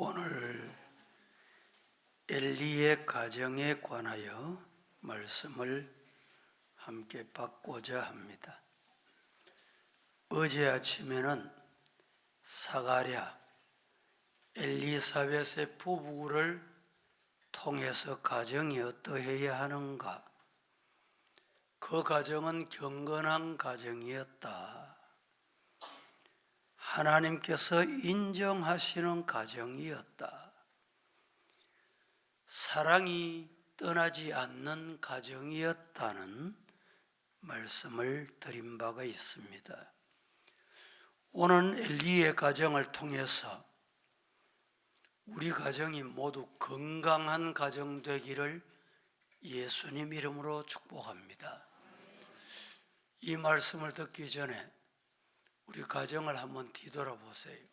오늘 엘리의 가정에 관하여 말씀을 함께 받고자 합니다. 어제 아침에는 사가랴, 엘리사벳의 부부를 통해서 가정이 어떠해야 하는가, 그 가정은 경건한 가정이었다, 하나님께서 인정하시는 가정이었다, 사랑이 떠나지 않는 가정이었다는 말씀을 드린 바가 있습니다. 오늘 엘리의 가정을 통해서 우리 가정이 모두 건강한 가정 되기를 예수님 이름으로 축복합니다. 이 말씀을 듣기 전에 우리 가정을 한번 뒤돌아보세요.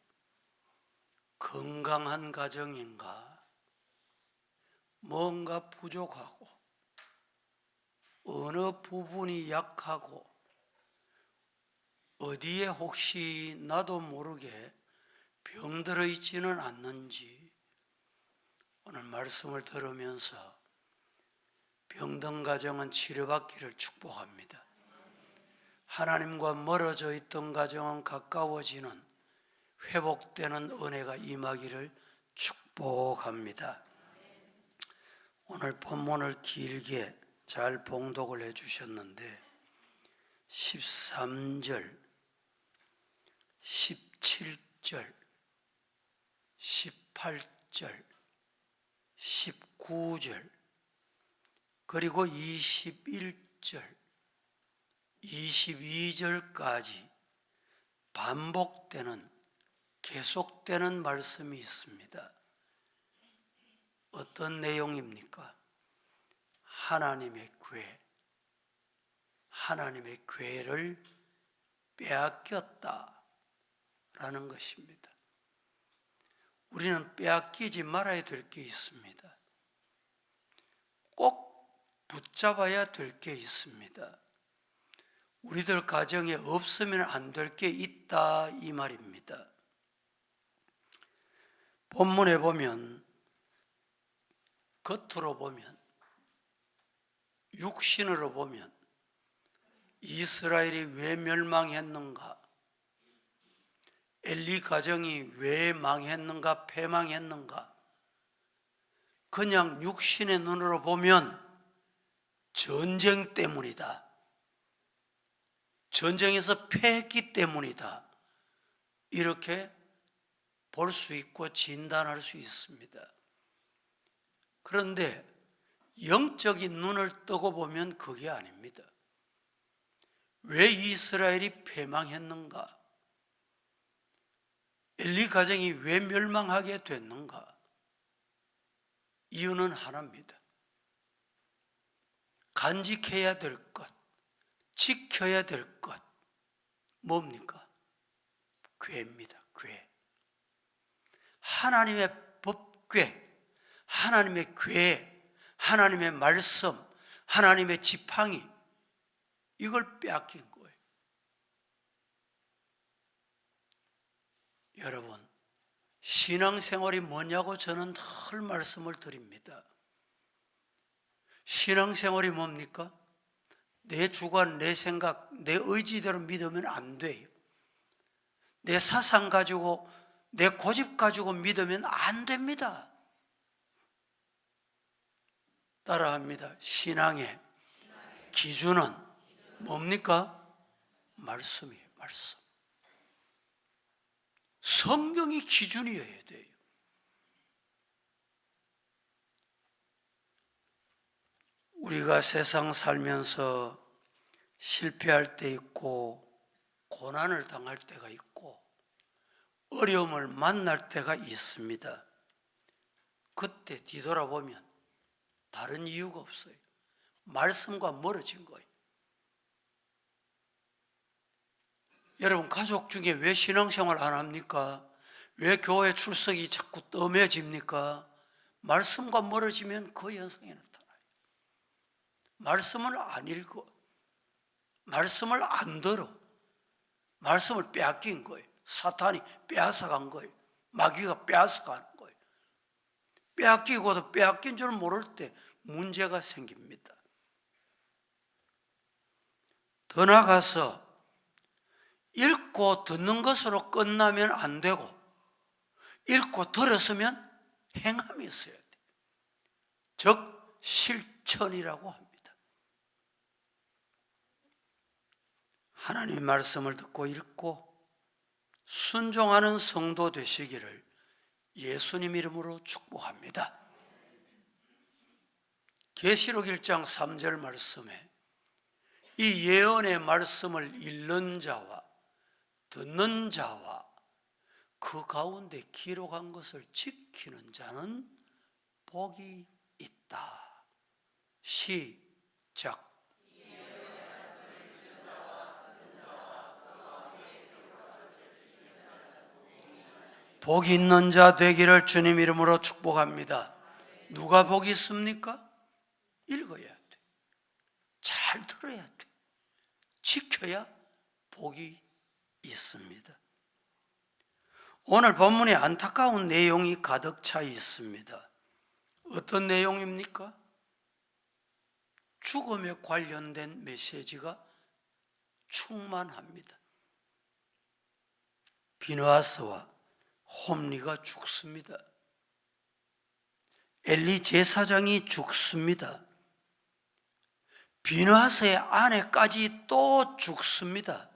건강한 가정인가? 뭔가 부족하고 어느 부분이 약하고 어디에 혹시 나도 모르게 병들어 있지는 않는지 오늘 말씀을 들으면서 병든 가정은 치료받기를 축복합니다. 하나님과 멀어져 있던 가정은 가까워지는 회복되는 은혜가 임하기를 축복합니다. 오늘 본문을 길게 잘 봉독을 해주셨는데 13절, 17절, 18절, 19절, 그리고 21절, 22절까지 반복되는, 계속되는 말씀이 있습니다. 어떤 내용입니까? 하나님의 궤, 하나님의 궤를 빼앗겼다라는 것입니다. 우리는 빼앗기지 말아야 될 게 있습니다. 꼭 붙잡아야 될 게 있습니다. 우리들 가정에 없으면 안 될 게 있다, 이 말입니다. 본문에 보면, 겉으로 보면, 육신으로 보면 이스라엘이 왜 멸망했는가, 엘리 가정이 왜 망했는가, 패망했는가, 그냥 육신의 눈으로 보면 전쟁 때문이다, 전쟁에서 패했기 때문이다, 이렇게 볼 수 있고 진단할 수 있습니다. 그런데 영적인 눈을 뜨고 보면 그게 아닙니다. 왜 이스라엘이 패망했는가? 엘리 가정이 왜 멸망하게 됐는가? 이유는 하나입니다. 간직해야 될 것, 지켜야 될 것, 뭡니까? 궤입니다. 궤. 하나님의 법궤, 하나님의 궤, 하나님의 말씀, 하나님의 지팡이, 이걸 빼앗긴 거예요. 여러분, 신앙생활이 뭐냐고 저는 늘 말씀을 드립니다. 신앙생활이 뭡니까? 내 주관, 내 생각, 내 의지대로 믿으면 안 돼요. 내 사상 가지고, 내 고집 가지고 믿으면 안 됩니다. 따라합니다. 신앙의 기준은 뭡니까? 말씀이에요. 말씀. 성경이 기준이어야 돼요. 우리가 세상 살면서 실패할 때 있고, 고난을 당할 때가 있고, 어려움을 만날 때가 있습니다. 그때 뒤돌아보면 다른 이유가 없어요. 말씀과 멀어진 거예요. 여러분, 가족 중에 왜 신앙생활 안 합니까? 왜 교회 출석이 자꾸 뜸해집니까? 말씀과 멀어지면 그 현상이 나타나요. 말씀을 안 읽어, 말씀을 안 들어, 말씀을 빼앗긴 거예요. 사탄이 빼앗아간 거예요. 마귀가 빼앗아가는 거예요. 빼앗기고도 빼앗긴 줄 모를 때 문제가 생깁니다. 더 나아가서 읽고 듣는 것으로 끝나면 안 되고 읽고 들었으면 행함이 있어야 돼. 즉 실천이라고 합니다. 하나님의 말씀을 듣고 읽고 순종하는 성도 되시기를 예수님 이름으로 축복합니다. 계시록 1장 3절 말씀에 이 예언의 말씀을 읽는 자와 듣는 자와 그 가운데 기록한 것을 지키는 자는 복이 있다. 시작. 복이 있는 자 되기를 주님 이름으로 축복합니다. 누가 복이 있습니까? 읽어야 돼. 잘 들어야 돼. 지켜야 복이 있습니다. 오늘 본문에 안타까운 내용이 가득 차 있습니다. 어떤 내용입니까? 죽음에 관련된 메시지가 충만합니다. 비느하스와 홈리가 죽습니다. 엘리 제사장이 죽습니다. 비느하스의 아내까지 또 죽습니다.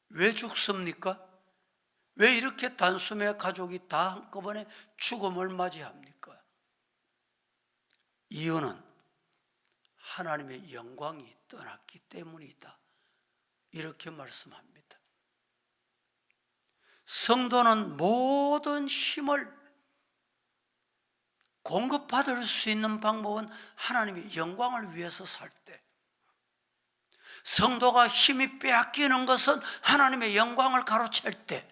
왜 죽습니까? 왜 이렇게 단숨에 가족이 다 한꺼번에 죽음을 맞이합니까? 이유는 하나님의 영광이 떠났기 때문이다. 이렇게 말씀합니다. 성도는 모든 힘을 공급받을 수 있는 방법은 하나님의 영광을 위해서 살 때, 성도가 힘이 빼앗기는 것은 하나님의 영광을 가로챌 때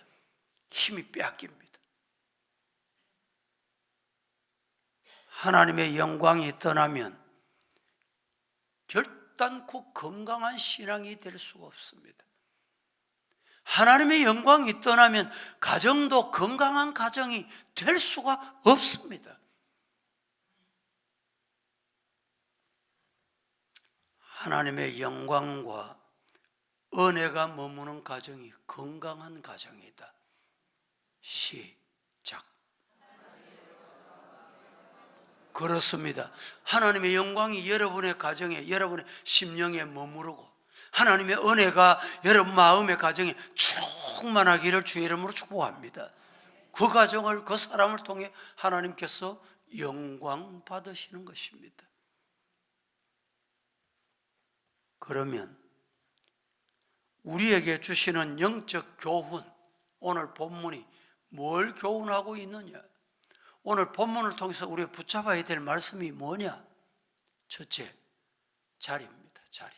힘이 빼앗깁니다. 하나님의 영광이 떠나면 결단코 건강한 신앙이 될 수가 없습니다. 하나님의 영광이 떠나면 가정도 건강한 가정이 될 수가 없습니다. 하나님의 영광과 은혜가 머무는 가정이 건강한 가정이다. 시작. 그렇습니다. 하나님의 영광이 여러분의 가정에, 여러분의 심령에 머무르고 하나님의 은혜가 여러분 마음의 가정에 충만하기를 주의 이름으로 축복합니다. 그 가정을, 그 사람을 통해 하나님께서 영광 받으시는 것입니다. 그러면 우리에게 주시는 영적 교훈, 오늘 본문이 뭘 교훈하고 있느냐? 오늘 본문을 통해서 우리가 붙잡아야 될 말씀이 뭐냐? 첫째, 자리입니다. 자리.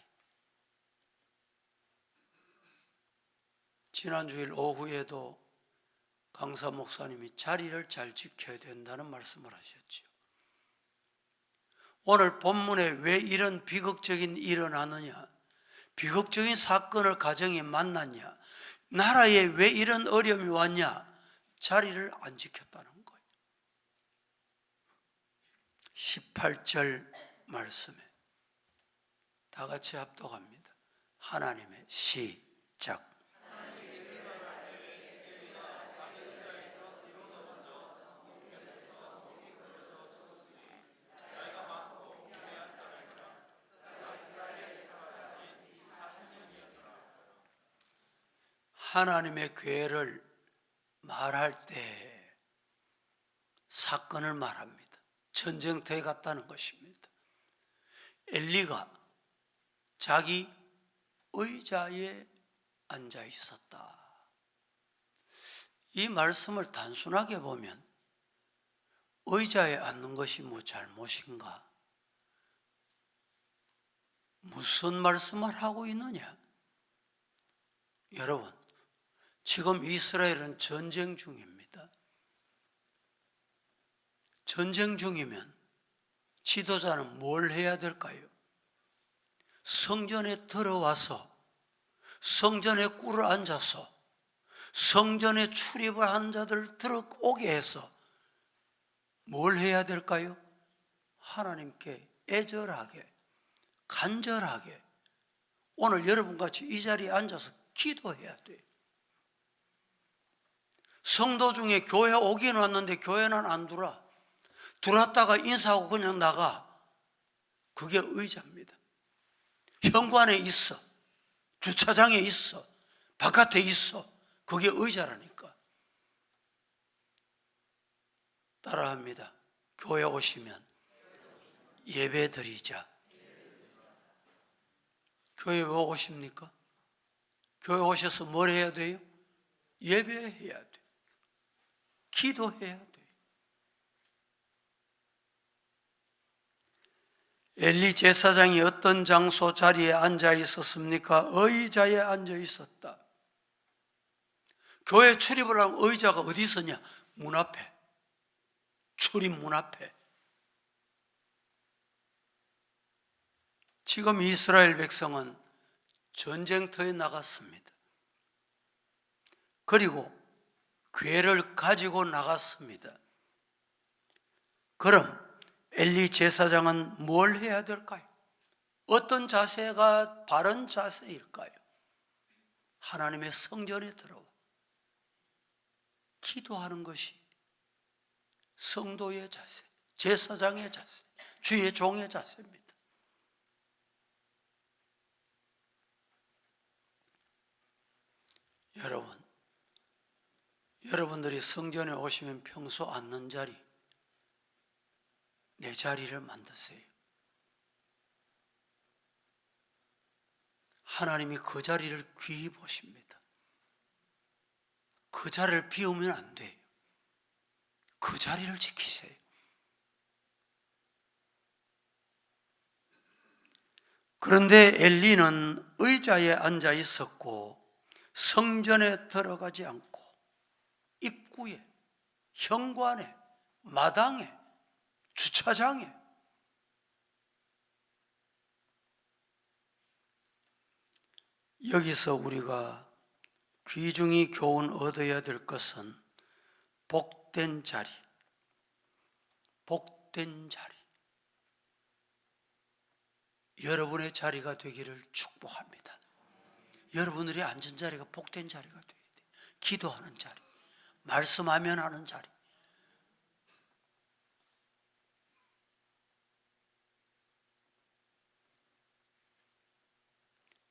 지난 주일 오후에도 강사 목사님이 자리를 잘 지켜야 된다는 말씀을 하셨죠. 오늘 본문에 왜 이런 비극적인 일이 일어나느냐, 비극적인 사건을 가정에 만났냐, 나라에 왜 이런 어려움이 왔냐? 자리를 안 지켰다는 거예요. 18절 말씀에 다 같이 합독합니다. 하나님의 시작. 하나님의 괴를 말할 때 사건을 말합니다. 전쟁터에 갔다는 것입니다. 엘리가 자기 의자에 앉아 있었다. 이 말씀을 단순하게 보면 의자에 앉는 것이 뭐 잘못인가? 무슨 말씀을 하고 있느냐? 여러분, 지금 이스라엘은 전쟁 중입니다. 전쟁 중이면 지도자는 뭘 해야 될까요? 성전에 들어와서 성전에 꿇어 앉아서 성전에 출입을 한 자들을 들어오게 해서 뭘 해야 될까요? 하나님께 애절하게, 간절하게 오늘 여러분같이 이 자리에 앉아서 기도해야 돼요. 성도 중에 교회 오긴 왔는데 교회는 안 들어왔다가 인사하고 그냥 나가. 그게 의자입니다. 현관에 있어, 주차장에 있어, 바깥에 있어. 그게 의자라니까. 따라합니다. 교회 오시면 예배 드리자. 교회 왜 오십니까? 교회 오셔서 뭘 해야 돼요? 예배해야 돼요. 기도해야 돼요. 엘리 제사장이 어떤 장소 자리에 앉아 있었습니까? 의자에 앉아 있었다. 교회 출입을 하면 의자가 어디 있었냐? 문 앞에. 출입 문 앞에. 지금 이스라엘 백성은 전쟁터에 나갔습니다. 그리고 궤를 가지고 나갔습니다. 그럼 엘리 제사장은 뭘 해야 될까요? 어떤 자세가 바른 자세일까요? 하나님의 성전에 들어와 기도하는 것이 성도의 자세, 제사장의 자세, 주의 종의 자세입니다. 여러분들이 성전에 오시면 평소 앉는 자리, 내 자리를 만드세요. 하나님이 그 자리를 귀히 보십니다. 그 자리를 비우면 안 돼요. 그 자리를 지키세요. 그런데 엘리는 의자에 앉아 있었고 성전에 들어가지 않고 입구에, 현관에, 마당에, 주차장에 여기서 우리가 귀중히 교훈 얻어야 될 것은 복된 자리, 복된 자리. 여러분의 자리가 되기를 축복합니다. 여러분들이 앉은 자리가 복된 자리가 되어야 돼요. 기도하는 자리, 말씀하면 하는 자리.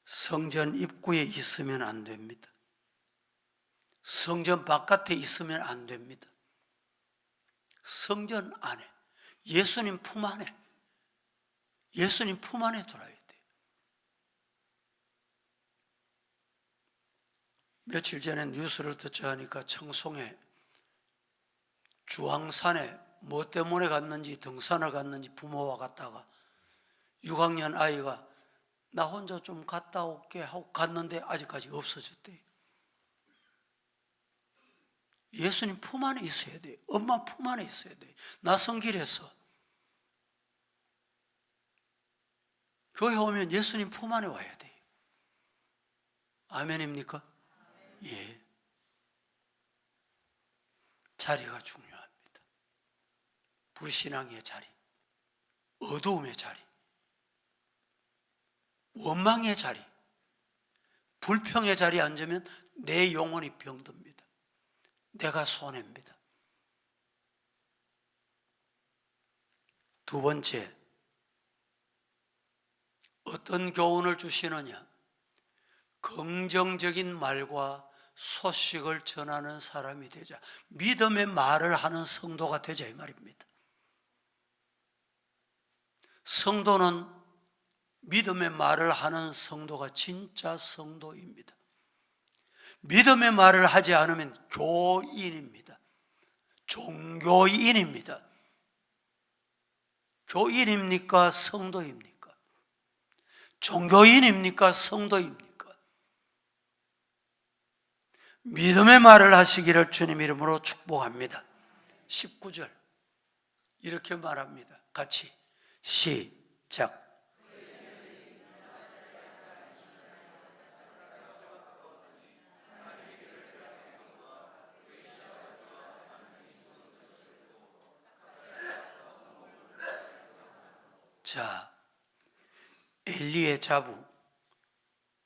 성전 입구에 있으면 안 됩니다. 성전 바깥에 있으면 안 됩니다. 성전 안에, 예수님 품 안에, 예수님 품 안에 들어야 돼요. 며칠 전에 뉴스를 듣자 하니까 청송에 주황산에 뭐 때문에 갔는지 등산을 갔는지 부모와 갔다가 6학년 아이가 나 혼자 좀 갔다 올게 하고 갔는데 아직까지 없어졌대요. 예수님 품 안에 있어야 돼요. 엄마 품 안에 있어야 돼요. 낯선 길에서 교회 오면 예수님 품 안에 와야 돼요. 아멘입니까? 예. 자리가 중요합니다. 불신앙의 자리, 어두움의 자리, 원망의 자리, 불평의 자리에 앉으면 내 영혼이 병듭니다. 내가 손해입니다. 두 번째, 어떤 교훈을 주시느냐? 긍정적인 말과 소식을 전하는 사람이 되자. 믿음의 말을 하는 성도가 되자 이 말입니다. 성도는 믿음의 말을 하는 성도가 진짜 성도입니다. 믿음의 말을 하지 않으면 교인입니다. 종교인입니다. 교인입니까? 성도입니까? 종교인입니까? 성도입니까? 믿음의 말을 하시기를 주님 이름으로 축복합니다. 19절 이렇게 말합니다. 같이 시작. 자, 엘리의 자부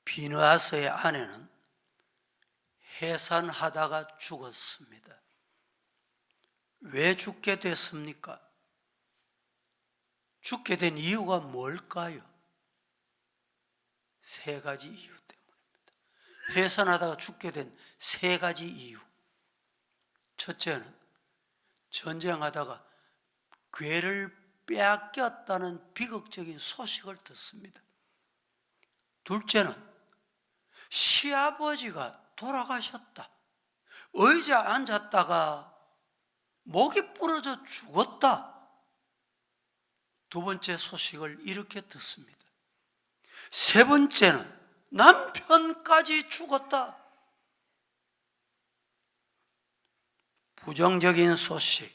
비느하스의 아내는 해산하다가 죽었습니다. 왜 죽게 됐습니까? 죽게 된 이유가 뭘까요? 세 가지 이유 때문입니다. 해산하다가 죽게 된 세 가지 이유. 첫째는 전쟁하다가 괴를 빼앗겼다는 비극적인 소식을 듣습니다. 둘째는 시아버지가 돌아가셨다. 의자 앉았다가 목이 부러져 죽었다. 두 번째 소식을 이렇게 듣습니다. 세 번째는 남편까지 죽었다. 부정적인 소식,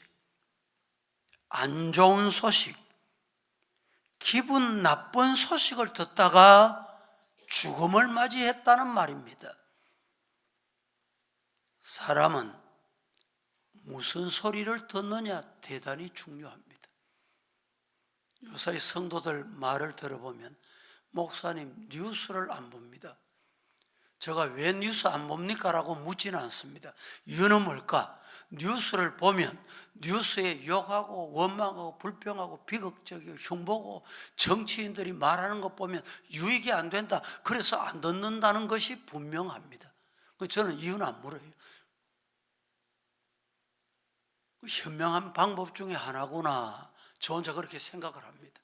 안 좋은 소식, 기분 나쁜 소식을 듣다가 죽음을 맞이했다는 말입니다. 사람은 무슨 소리를 듣느냐 대단히 중요합니다. 요새 성도들 말을 들어보면 목사님 뉴스를 안 봅니다. 제가 왜 뉴스 안 봅니까? 라고 묻지는 않습니다. 이유는 뭘까? 뉴스를 보면 뉴스에 욕하고 원망하고 불평하고 비극적이고 흉보고 정치인들이 말하는 것 보면 유익이 안 된다. 그래서 안 듣는다는 것이 분명합니다. 저는 이유는 안 물어요. 현명한 방법 중에 하나구나. 저 혼자 그렇게 생각을 합니다.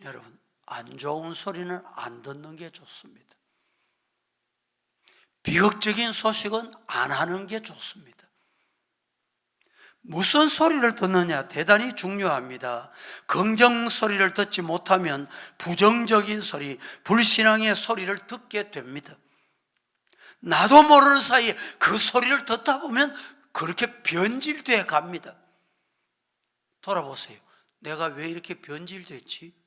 여러분, 안 좋은 소리는 안 듣는 게 좋습니다. 비극적인 소식은 안 하는 게 좋습니다. 무슨 소리를 듣느냐 대단히 중요합니다. 긍정 소리를 듣지 못하면 부정적인 소리, 불신앙의 소리를 듣게 됩니다. 나도 모르는 사이에 그 소리를 듣다 보면 그렇게 변질돼 갑니다. 돌아보세요. 내가 왜 이렇게 변질됐지?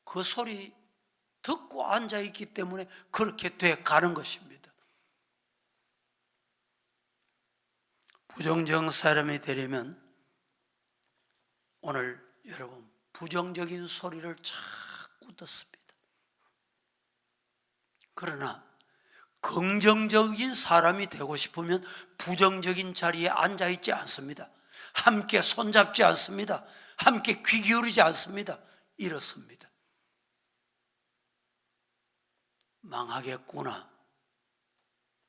그 소리 듣고 앉아있기 때문에 그렇게 돼 가는 것입니다. 부정적 사람이 되려면 오늘 여러분 부정적인 소리를 자꾸 듣습니다. 그러나 긍정적인 사람이 되고 싶으면 부정적인 자리에 앉아있지 않습니다. 함께 손잡지 않습니다. 함께 귀 기울이지 않습니다. 이렇습니다. 망하겠구나.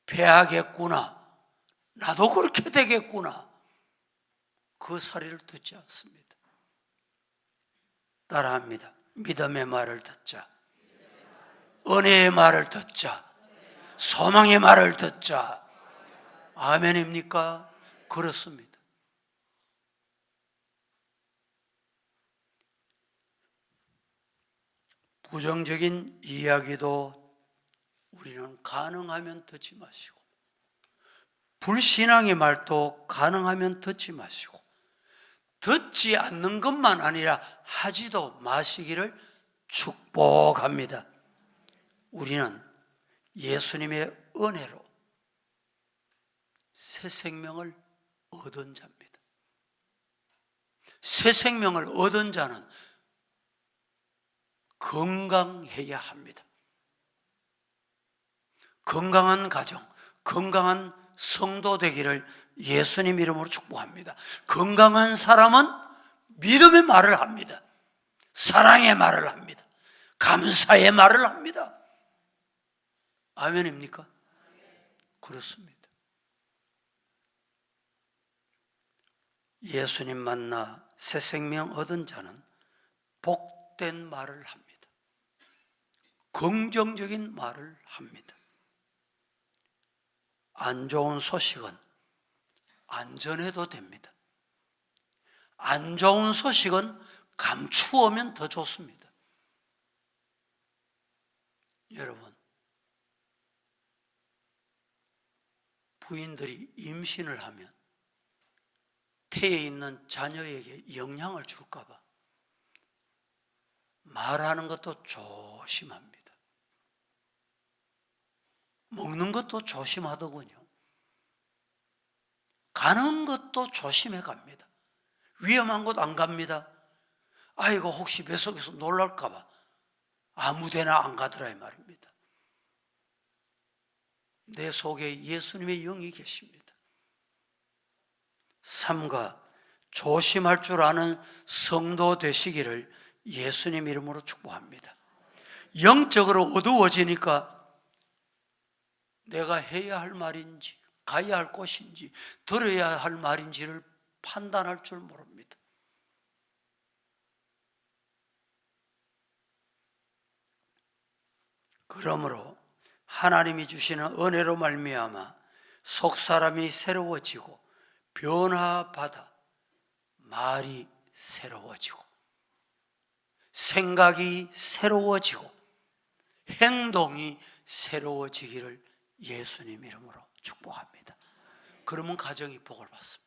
패하겠구나. 나도 그렇게 되겠구나. 그 소리를 듣지 않습니다. 따라합니다. 믿음의 말을 듣자. 은혜의 말을 듣자. 소망의 말을 듣자. 아멘입니까? 그렇습니다. 부정적인 이야기도 우리는 가능하면 듣지 마시고, 불신앙의 말도 가능하면 듣지 마시고, 듣지 않는 것만 아니라 하지도 마시기를 축복합니다. 우리는 예수님의 은혜로 새 생명을 얻은 자입니다. 새 생명을 얻은 자는 건강해야 합니다. 건강한 가정, 건강한 성도 되기를 예수님 이름으로 축복합니다. 건강한 사람은 믿음의 말을 합니다. 사랑의 말을 합니다. 감사의 말을 합니다. 아멘입니까? 그렇습니다. 예수님 만나 새 생명 얻은 자는 복된 말을 합니다. 긍정적인 말을 합니다. 안 좋은 소식은 안 전해도 됩니다. 안 좋은 소식은 감추어면 더 좋습니다. 여러분, 부인들이 임신을 하면 태에 있는 자녀에게 영향을 줄까 봐 말하는 것도 조심합니다. 먹는 것도 조심하더군요. 가는 것도 조심해 갑니다. 위험한 곳 안 갑니다. 아이고 혹시 뱃속에서 놀랄까 봐 아무 데나 안 가더라 이 말입니다. 내 속에 예수님의 영이 계십니다. 삼가 조심할 줄 아는 성도 되시기를 예수님 이름으로 축복합니다. 영적으로 어두워지니까 내가 해야 할 말인지 가야 할 곳인지 들어야 할 말인지를 판단할 줄 모릅니다. 그러므로 하나님이 주시는 은혜로 말미암아 속사람이 새로워지고 변화받아 말이 새로워지고 생각이 새로워지고 행동이 새로워지기를 예수님 이름으로 축복합니다. 그러면 가정이 복을 받습니다.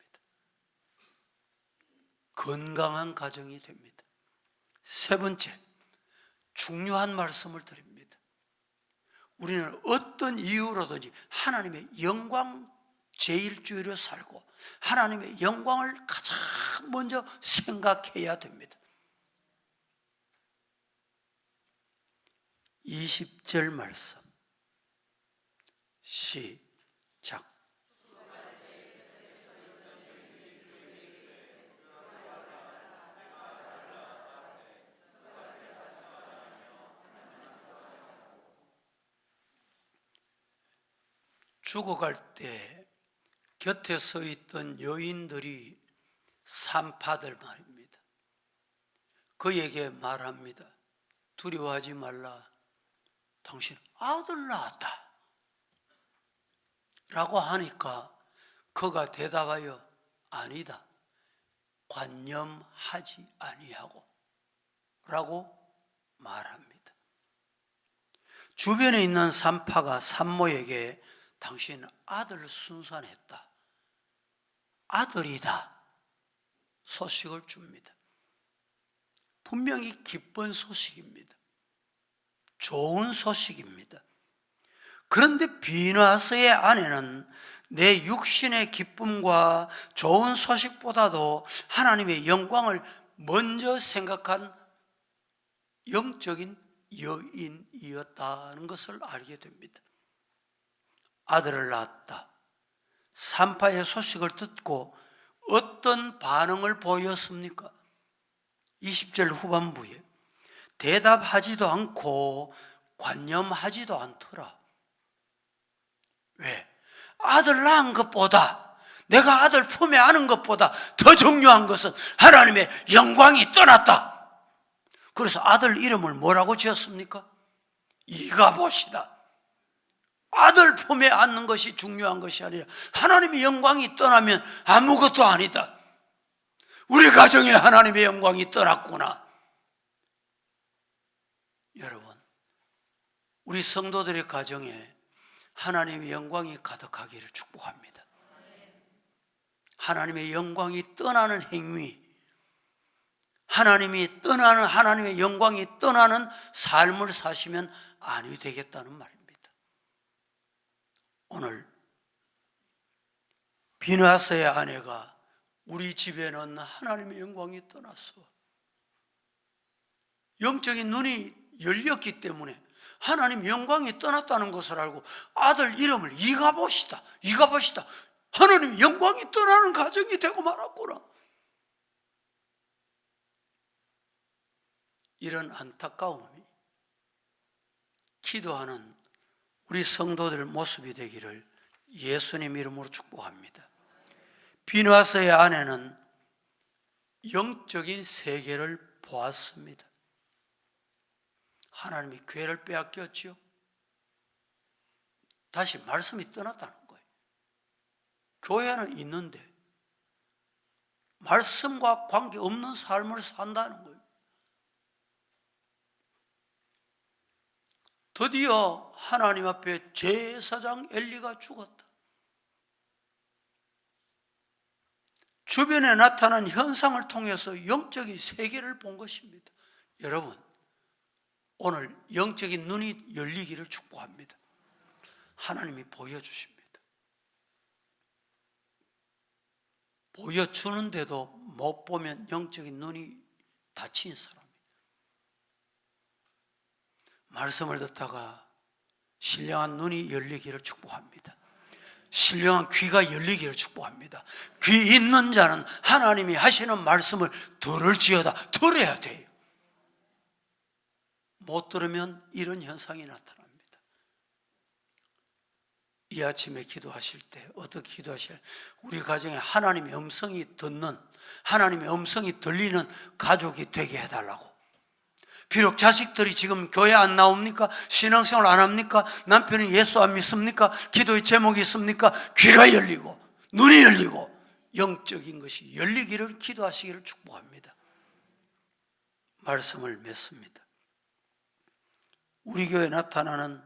건강한 가정이 됩니다. 세 번째, 중요한 말씀을 드립니다. 우리는 어떤 이유로든지 하나님의 영광 제일주의로 살고 하나님의 영광을 가장 먼저 생각해야 됩니다. 20절 말씀 시작. 죽어갈 때 곁에 서 있던 여인들이 산파들 말입니다. 그에게 말합니다. 두려워하지 말라. 당신 아들 낳았다. 라고 하니까 그가 대답하여 아니다. 관념하지 아니하고 라고 말합니다. 주변에 있는 산파가 산모에게 당신 아들을 순산했다. 아들이다. 소식을 줍니다. 분명히 기쁜 소식입니다. 좋은 소식입니다. 그런데 비누아스의 아내는 내 육신의 기쁨과 좋은 소식보다도 하나님의 영광을 먼저 생각한 영적인 여인이었다는 것을 알게 됩니다. 아들을 낳았다. 산파의 소식을 듣고 어떤 반응을 보였습니까? 20절 후반부에 대답하지도 않고 관념하지도 않더라. 왜? 아들 낳은 것보다, 내가 아들 품에 안은 것보다 더 중요한 것은 하나님의 영광이 떠났다. 그래서 아들 이름을 뭐라고 지었습니까? 이가봇이다. 아들 품에 안는 것이 중요한 것이 아니라 하나님의 영광이 떠나면 아무것도 아니다. 우리 가정에 하나님의 영광이 떠났구나. 여러분, 우리 성도들의 가정에 하나님의 영광이 가득하기를 축복합니다. 하나님의 영광이 떠나는 행위, 하나님의 영광이 떠나는 삶을 사시면 아니 되겠다는 말입니다. 오늘 비누아스의 아내가 우리 집에는 하나님의 영광이 떠났어. 영적인 눈이 열렸기 때문에 하나님 영광이 떠났다는 것을 알고 아들 이름을 이가봇이다. 하나님 영광이 떠나는 가정이 되고 말았구나. 이런 안타까움이 기도하는 우리 성도들 모습이 되기를 예수님 이름으로 축복합니다. 비누아스의 아내는 영적인 세계를 보았습니다. 하나님이 교회를 빼앗겼죠. 다시 말씀이 떠났다는 거예요. 교회는 있는데 말씀과 관계없는 삶을 산다는 거예요. 드디어 하나님 앞에 제사장 엘리가 죽었다. 주변에 나타난 현상을 통해서 영적인 세계를 본 것입니다. 여러분, 오늘 영적인 눈이 열리기를 축복합니다. 하나님이 보여주십니다. 보여주는데도 못 보면 영적인 눈이 닫힌 사람이에요. 말씀을 듣다가 신령한 눈이 열리기를 축복합니다. 신령한 귀가 열리기를 축복합니다. 귀 있는 자는 하나님이 하시는 말씀을 들을지어다 들어야 돼요. 못 들으면 이런 현상이 나타납니다. 이 아침에 기도하실 때 어떻게 기도하실? 우리 가정에 하나님의 음성이 듣는, 하나님의 음성이 들리는 가족이 되게 해달라고. 비록 자식들이 지금 교회 안 나옵니까? 신앙생활 안 합니까? 남편이 예수 안 믿습니까? 기도의 제목이 있습니까? 귀가 열리고 눈이 열리고 영적인 것이 열리기를 기도하시기를 축복합니다. 말씀을 맺습니다. 우리 교회에 나타나는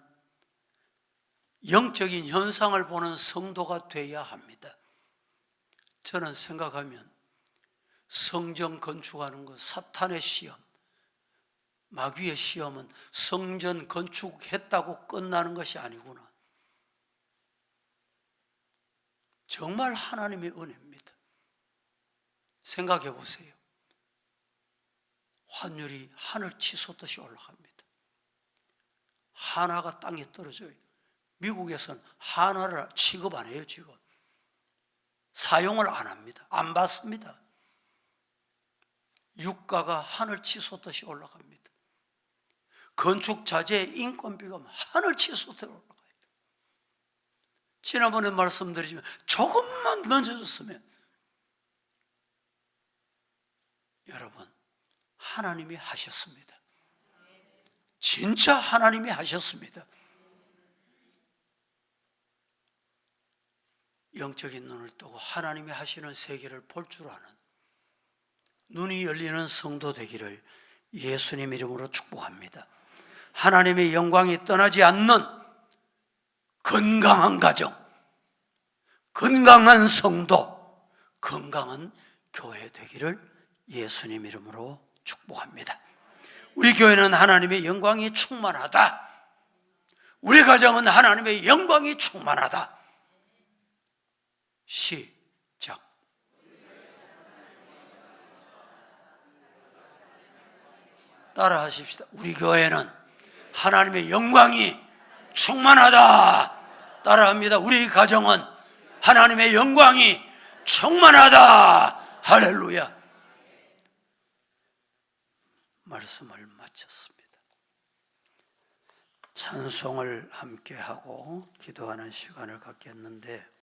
영적인 현상을 보는 성도가 되어야 합니다. 저는 생각하면 성전 건축하는 것, 사탄의 시험, 마귀의 시험은 성전 건축했다고 끝나는 것이 아니구나. 정말 하나님의 은혜입니다. 생각해 보세요. 환율이 하늘 치솟듯이 올라갑니다. 한화가 땅에 떨어져요. 미국에서는 한화를 취급 안 해요. 지금 사용을 안 합니다. 안 받습니다. 유가가 하늘 치솟듯이 올라갑니다. 건축 자재의 인건비가 하늘 치솟듯이 올라가요. 지난번에 말씀드리지만 조금만 늦어졌으면, 여러분, 하나님이 하셨습니다. 진짜 하나님이 하셨습니다. 영적인 눈을 뜨고 하나님이 하시는 세계를 볼 줄 아는 눈이 열리는 성도 되기를 예수님 이름으로 축복합니다. 하나님의 영광이 떠나지 않는 건강한 가정, 건강한 성도, 건강한 교회 되기를 예수님 이름으로 축복합니다. 우리 교회는 하나님의 영광이 충만하다. 우리 가정은 하나님의 영광이 충만하다. 시작. 따라 하십시다. 우리 교회는 하나님의 영광이 충만하다. 따라합니다. 우리 가정은 하나님의 영광이 충만하다. 할렐루야. 말씀을 마쳤습니다. 찬송을 함께 하고 기도하는 시간을 갖겠는데,